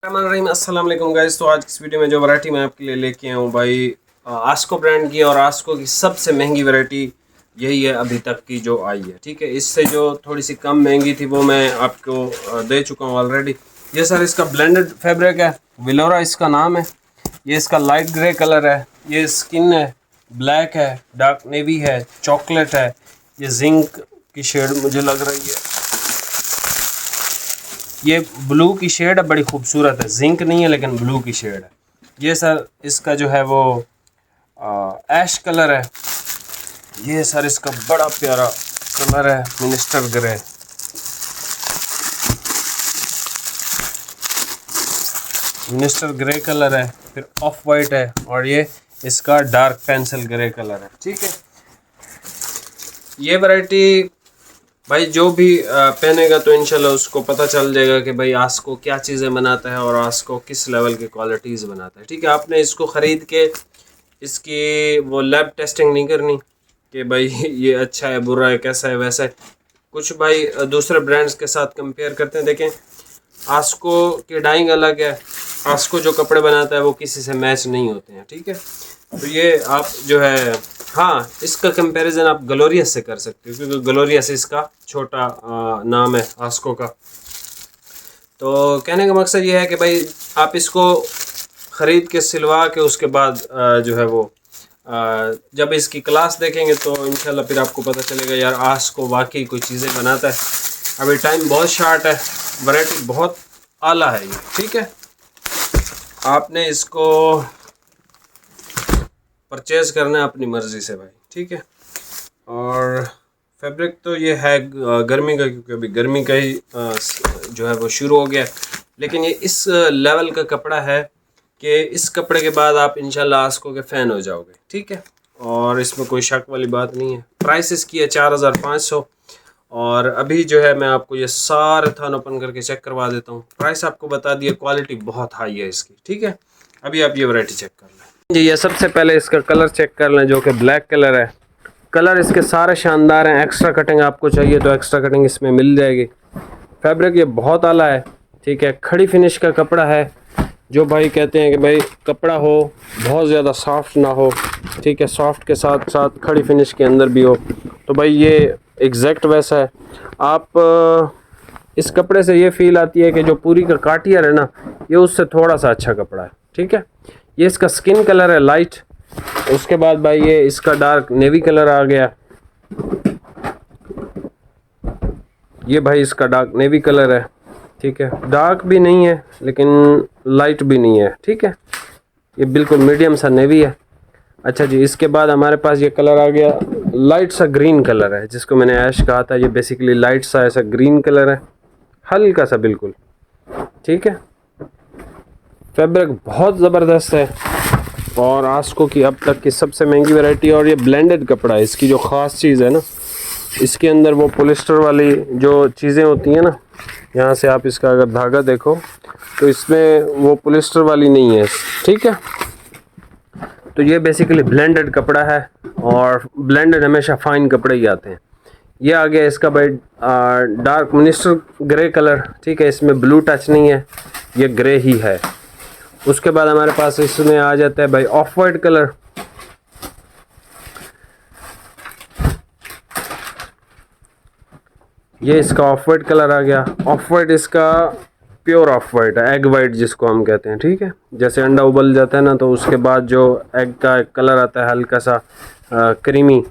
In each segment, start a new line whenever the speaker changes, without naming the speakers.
अस्सलाम वालेकुम गाइस। तो आज इस वीडियो में जो वैरायटी मैं आपके लिए लेके आया हूँ भाई आस्को ब्रांड की, और आस्को की सबसे महंगी वैरायटी यही है अभी तक की जो आई है। ठीक है, इससे जो थोड़ी सी कम महंगी थी वो मैं आपको दे चुका हूँ ऑलरेडी। ये सर इसका ब्लेंडेड फैब्रिक है, विलोरा इसका नाम है। ये इसका लाइट ग्रे कलर है, ये स्किन है, ब्लैक है, डार्क नेवी है, चॉकलेट है, ये जिंक की शेड मुझे लग रही है, ये ब्लू की शेड है, बड़ी खूबसूरत है। जिंक नहीं है लेकिन ब्लू की शेड है। ये सर इसका जो है वो ऐश कलर है। ये सर इसका बड़ा प्यारा कलर है, minister grey. Minister grey colour है, फिर ऑफ वाइट है, और ये इसका डार्क पेंसिल ग्रे कलर है। ठीक है, ये वैरायटी भाई जो भी पहनेगा तो इंशाल्लाह उसको पता चल जाएगा कि भाई आस्को क्या चीज़ें बनाता है और आस्को किस लेवल की क्वालिटीज़ बनाता है। ठीक है, आपने इसको ख़रीद के इसकी वो लैब टेस्टिंग नहीं करनी कि भाई ये अच्छा है, बुरा है, कैसा है, वैसा है। कुछ भाई दूसरे ब्रांड्स के साथ कंपेयर करते हैं। देखें, आस्को की डाइंग अलग है, आस्को जो कपड़े बनाता है वो किसी से मैच नहीं होते हैं। ठीक है, तो ये आप जो है, हाँ, इसका कंपैरिजन आप ग्लोरियस से कर सकते हो क्योंकि ग्लोरियस इसका छोटा नाम है आस्को का। तो कहने का मकसद ये है कि भाई आप इसको ख़रीद के सिलवा के उसके बाद जो है वो जब इसकी क्लास देखेंगे तो इंशाल्लाह फिर आपको पता चलेगा यार आस्को वाकई कोई चीज़ें बनाता है। अभी टाइम बहुत शार्ट है, वैरायटी बहुत आला है ये। ठीक है, आपने इसको परचेज़ करना है अपनी मर्ज़ी से भाई। ठीक है, और फैब्रिक तो ये है गर्मी का, क्योंकि अभी गर्मी का ही जो है वो शुरू हो गया। लेकिन ये इस लेवल का कपड़ा है कि इस कपड़े के बाद आप इंशाल्लाह आस्को के फ़ैन हो जाओगे। ठीक है, और इसमें कोई शक वाली बात नहीं है। प्राइस इसकी है 4500, और अभी जो है मैं आपको ये सारे थान ओपन करके चेक करवा देता हूँ। प्राइस आपको बता दिया, क्वालिटी बहुत हाई है इसकी। ठीक है, अभी आप ये वैरायटी चेक कर लें जी। ये सबसे पहले इसका कलर चेक कर लें जो कि ब्लैक कलर है। कलर इसके सारे शानदार हैं। एक्स्ट्रा कटिंग आपको चाहिए तो एक्स्ट्रा कटिंग इसमें मिल जाएगी। फैब्रिक ये बहुत आला है। ठीक है, खड़ी फिनिश का कपड़ा है। जो भाई कहते हैं कि भाई कपड़ा हो बहुत ज़्यादा सॉफ्ट ना हो, ठीक है, सॉफ्ट के साथ साथ खड़ी फिनिश के अंदर भी हो, तो भाई ये एग्जैक्ट वैसा है। आप इस कपड़े से ये फील आती है कि जो पूरी का काटियर है ना, ये उससे थोड़ा सा अच्छा कपड़ा है। ठीक है, ये इसका स्किन कलर है लाइट। उसके बाद भाई ये इसका डार्क नेवी कलर आ गया। ये भाई इसका डार्क नेवी कलर है। ठीक है, डार्क भी नहीं है लेकिन लाइट भी नहीं है। ठीक है, ये बिल्कुल मीडियम सा नेवी है। अच्छा जी, इसके बाद हमारे पास ये कलर आ गया, लाइट सा ग्रीन कलर है, जिसको मैंने ऐश कहा था। ये बेसिकली लाइट सा ऐसा ग्रीन कलर है, हल्का सा बिल्कुल। ठीक है, फैब्रिक बहुत ज़बरदस्त है और आस्को की अब तक की सबसे महंगी वैरायटी। और ये ब्लेंडेड कपड़ा है। इसकी जो ख़ास चीज़ है ना, इसके अंदर वो पॉलिस्टर वाली जो चीज़ें होती हैं ना, यहाँ से आप इसका अगर धागा देखो तो इसमें वो पॉलिस्टर वाली नहीं है। ठीक है, तो ये बेसिकली ब्लेंडेड कपड़ा है, और ब्लेंडेड हमेशा फाइन कपड़े ही आते हैं। ये आ गया इसका भाई डार्क मिनिस्टर ग्रे कलर। ठीक है, इसमें ब्लू टच नहीं है, ये ग्रे ही है। उसके बाद हमारे पास इसमें आ जाता है भाई ऑफ वाइट कलर। ये इसका ऑफ वाइट कलर आ गया। ऑफ वाइट इसका प्योर ऑफ वाइट है, एग वाइट जिसको हम कहते हैं। ठीक है, जैसे अंडा उबल जाता है ना तो उसके बाद जो एग का कलर आता है हल्का सा क्रीमी,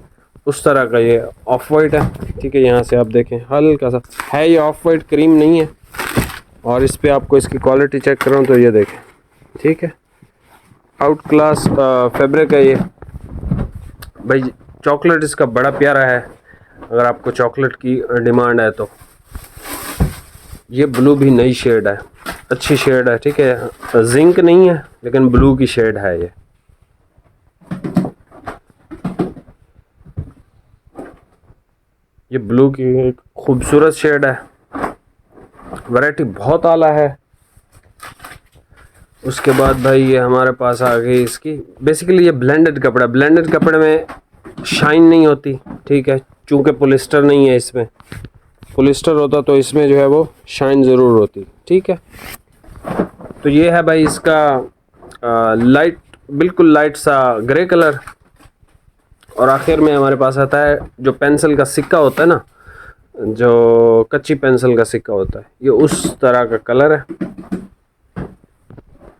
उस तरह का ये ऑफ वाइट है। ठीक है, यहाँ से आप देखें हल्का सा है, ये ऑफ वाइट क्रीम नहीं है। और इस पर आपको इसकी क्वालिटी चेक करूँ तो ये देखें। ठीक है, आउट क्लास फैब्रिक है ये भाई। चॉकलेट इसका बड़ा प्यारा है, अगर आपको चॉकलेट की डिमांड है तो। ये ब्लू भी नई शेड है, अच्छी शेड है। ठीक है, जिंक नहीं है लेकिन ब्लू की शेड है ये। ये ब्लू की एक खूबसूरत शेड है। वैरायटी बहुत आला है। उसके बाद भाई ये हमारे पास आ गई इसकी, बेसिकली ये ब्लेंडेड कपड़ा। ब्लेंडेड कपड़े में शाइन नहीं होती। ठीक है, चूँकि पॉलिस्टर नहीं है इसमें। पॉलिस्टर होता तो इसमें जो है वो शाइन ज़रूर होती। ठीक है, तो ये है भाई इसका लाइट, बिल्कुल लाइट सा ग्रे कलर। और आखिर में हमारे पास आता है जो पेंसिल का सिक्का होता है ना, जो कच्ची पेंसिल का सिक्का होता है, ये उस तरह का कलर है,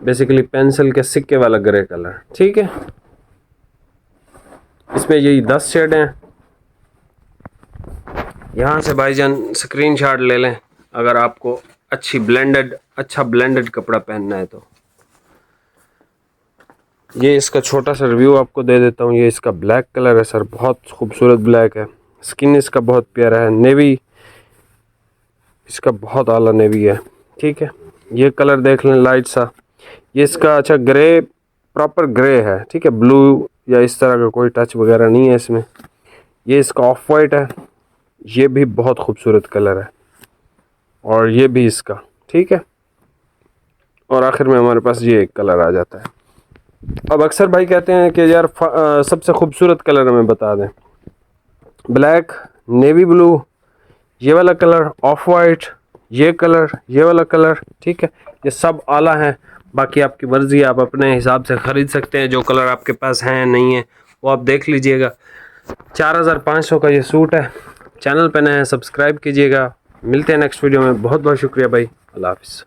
बेसिकली पेंसिल के सिक्के वाला ग्रे कलर। ठीक है, इसमें यही 10 शेड हैं। यहाँ से भाईजान स्क्रीनशॉट ले लें अगर आपको अच्छा ब्लेंडेड कपड़ा पहनना है तो। ये इसका छोटा सा रिव्यू आपको दे देता हूँ। ये इसका ब्लैक कलर है सर, बहुत खूबसूरत ब्लैक है। स्किन इसका बहुत प्यारा है, नेवी इसका बहुत आला नेवी है। ठीक है, ये कलर देख लें लाइट सा। ये इसका अच्छा ग्रे, प्रॉपर ग्रे है। ठीक है, ब्लू या इस तरह का कोई टच वगैरह नहीं है इसमें। ये इसका ऑफ वाइट है, ये भी बहुत खूबसूरत कलर है, और ये भी इसका। ठीक है, और आखिर में हमारे पास ये एक कलर आ जाता है। अब अक्सर भाई कहते हैं कि यार सबसे खूबसूरत कलर हमें बता दें। ब्लैक, नेवी ब्लू, ये वाला कलर, ऑफ वाइट, ये कलर, ये वाला कलर। ठीक है, ये सब आला है। बाकी आपकी मर्ज़ी है, आप अपने हिसाब से ख़रीद सकते हैं। जो कलर आपके पास हैं नहीं है वो आप देख लीजिएगा। 4500 का ये सूट है। चैनल पे नए हैं, सब्सक्राइब कीजिएगा। मिलते हैं नेक्स्ट वीडियो में। बहुत बहुत शुक्रिया भाई, अल्लाह हाफ़िज़।